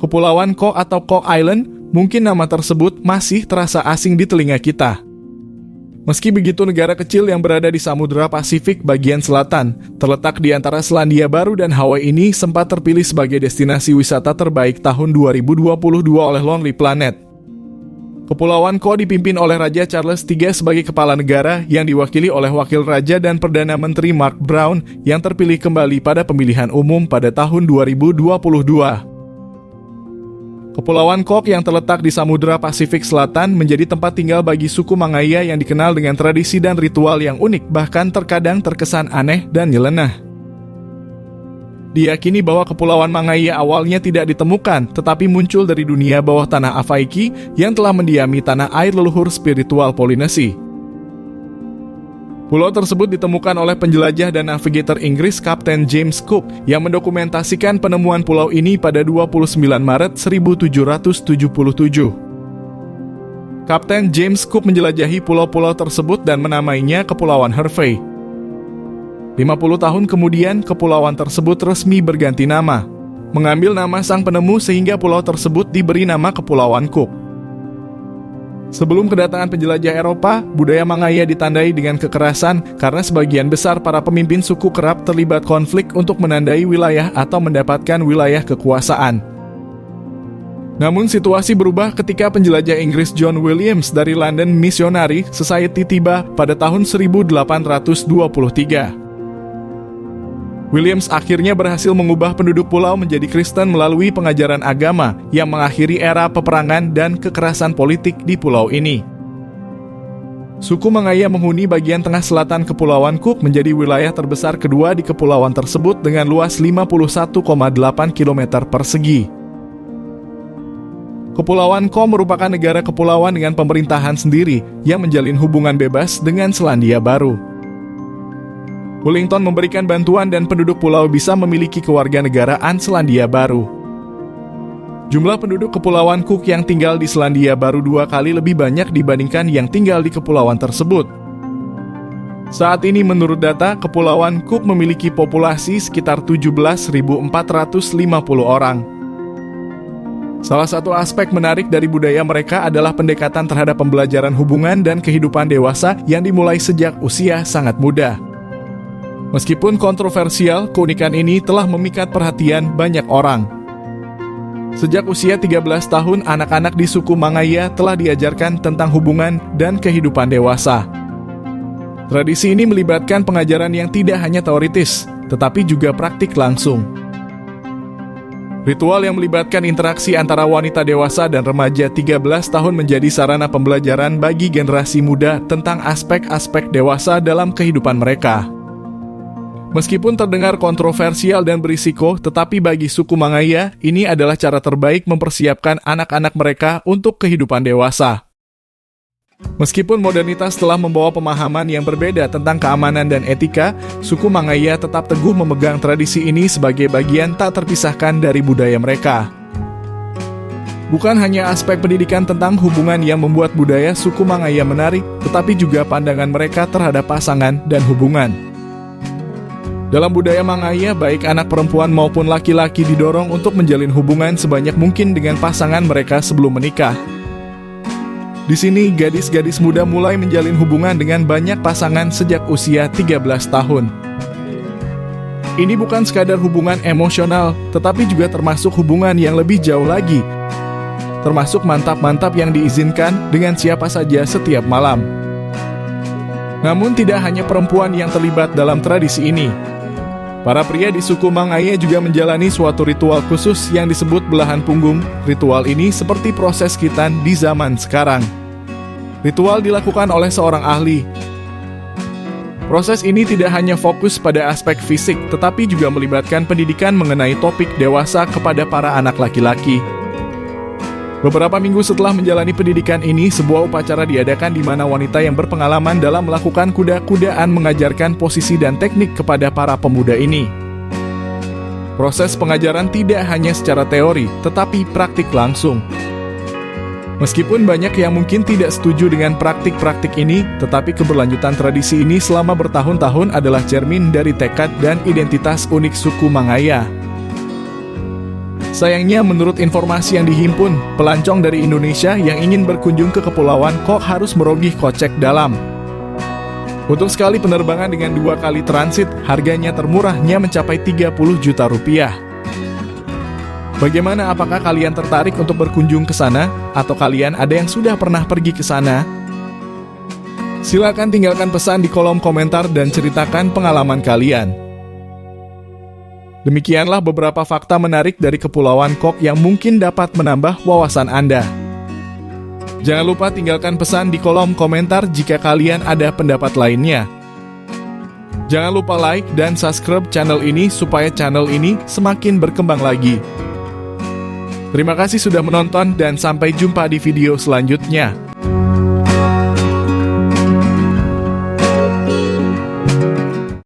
Kepulauan Cook atau Cook Island, mungkin nama tersebut masih terasa asing di telinga kita. Meski begitu, negara kecil yang berada di Samudra Pasifik bagian selatan, terletak di antara Selandia Baru dan Hawaii ini sempat terpilih sebagai destinasi wisata terbaik tahun 2022 oleh Lonely Planet. Kepulauan Cook dipimpin oleh Raja Charles III sebagai kepala negara yang diwakili oleh Wakil Raja dan Perdana Menteri Mark Brown yang terpilih kembali pada pemilihan umum pada tahun 2022. Kepulauan Cook yang terletak di Samudra Pasifik Selatan menjadi tempat tinggal bagi suku Mangaya yang dikenal dengan tradisi dan ritual yang unik, bahkan terkadang terkesan aneh dan nyeleneh. Diyakini bahwa Kepulauan Mangaya awalnya tidak ditemukan, tetapi muncul dari dunia bawah tanah Avaiki yang telah mendiami tanah air leluhur spiritual Polinesi. Pulau tersebut ditemukan oleh penjelajah dan navigator Inggris Kapten James Cook yang mendokumentasikan penemuan pulau ini pada 29 Maret 1777. Kapten James Cook menjelajahi pulau-pulau tersebut dan menamainya Kepulauan Hervey. 50 tahun kemudian, kepulauan tersebut resmi berganti nama, mengambil nama sang penemu sehingga pulau tersebut diberi nama Kepulauan Cook. Sebelum kedatangan penjelajah Eropa, budaya Mangaya ditandai dengan kekerasan karena sebagian besar para pemimpin suku kerap terlibat konflik untuk menandai wilayah atau mendapatkan wilayah kekuasaan. Namun situasi berubah ketika penjelajah Inggris John Williams dari London Missionary Society tiba pada tahun 1823. Williams akhirnya berhasil mengubah penduduk pulau menjadi Kristen melalui pengajaran agama yang mengakhiri era peperangan dan kekerasan politik di pulau ini. Suku Mangaya menghuni bagian tengah selatan Kepulauan Cook menjadi wilayah terbesar kedua di kepulauan tersebut dengan luas 51,8 km persegi. Kepulauan Cook merupakan negara kepulauan dengan pemerintahan sendiri yang menjalin hubungan bebas dengan Selandia Baru. Wellington memberikan bantuan dan penduduk pulau bisa memiliki kewarganegaraan Selandia Baru. Jumlah penduduk Kepulauan Cook yang tinggal di Selandia Baru 2 kali lebih banyak dibandingkan yang tinggal di kepulauan tersebut. Saat ini menurut data, Kepulauan Cook memiliki populasi sekitar 17.450 orang. Salah satu aspek menarik dari budaya mereka adalah pendekatan terhadap pembelajaran hubungan dan kehidupan dewasa yang dimulai sejak usia sangat muda. Meskipun kontroversial, keunikan ini telah memikat perhatian banyak orang. Sejak usia 13 tahun, anak-anak di suku Mangaya telah diajarkan tentang hubungan dan kehidupan dewasa. Tradisi ini melibatkan pengajaran yang tidak hanya teoritis, tetapi juga praktik langsung. Ritual yang melibatkan interaksi antara wanita dewasa dan remaja 13 tahun menjadi sarana pembelajaran bagi generasi muda tentang aspek-aspek dewasa dalam kehidupan mereka. Meskipun terdengar kontroversial dan berisiko, tetapi bagi suku Mangaya, ini adalah cara terbaik mempersiapkan anak-anak mereka untuk kehidupan dewasa. Meskipun modernitas telah membawa pemahaman yang berbeda tentang keamanan dan etika, suku Mangaya tetap teguh memegang tradisi ini sebagai bagian tak terpisahkan dari budaya mereka. Bukan hanya aspek pendidikan tentang hubungan yang membuat budaya suku Mangaya menarik, tetapi juga pandangan mereka terhadap pasangan dan hubungan. Dalam budaya Mangaya, baik anak perempuan maupun laki-laki didorong untuk menjalin hubungan sebanyak mungkin dengan pasangan mereka sebelum menikah. Di sini, gadis-gadis muda mulai menjalin hubungan dengan banyak pasangan sejak usia 13 tahun. Ini bukan sekadar hubungan emosional, tetapi juga termasuk hubungan yang lebih jauh lagi, termasuk mantap-mantap yang diizinkan dengan siapa saja setiap malam. Namun tidak hanya perempuan yang terlibat dalam tradisi ini. Para pria di suku Mangaya juga menjalani suatu ritual khusus yang disebut belahan punggung. Ritual ini seperti proses khitan di zaman sekarang. Ritual dilakukan oleh seorang ahli. Proses ini tidak hanya fokus pada aspek fisik, tetapi juga melibatkan pendidikan mengenai topik dewasa kepada para anak laki-laki. Beberapa minggu setelah menjalani pendidikan ini, sebuah upacara diadakan di mana wanita yang berpengalaman dalam melakukan kuda-kudaan mengajarkan posisi dan teknik kepada para pemuda ini. Proses pengajaran tidak hanya secara teori, tetapi praktik langsung. Meskipun banyak yang mungkin tidak setuju dengan praktik-praktik ini, tetapi keberlanjutan tradisi ini selama bertahun-tahun adalah cermin dari tekad dan identitas unik suku Mangaya. Sayangnya, menurut informasi yang dihimpun, pelancong dari Indonesia yang ingin berkunjung ke Kepulauan Kok harus merogih kocek dalam. Untuk sekali penerbangan dengan 2 kali transit, harganya termurahnya mencapai 30 juta rupiah. Bagaimana, apakah kalian tertarik untuk berkunjung ke sana? Atau kalian ada yang sudah pernah pergi ke sana? Silakan tinggalkan pesan di kolom komentar dan ceritakan pengalaman kalian. Demikianlah beberapa fakta menarik dari Kepulauan Kok yang mungkin dapat menambah wawasan Anda. Jangan lupa tinggalkan pesan di kolom komentar jika kalian ada pendapat lainnya. Jangan lupa like dan subscribe channel ini supaya channel ini semakin berkembang lagi. Terima kasih sudah menonton dan sampai jumpa di video selanjutnya.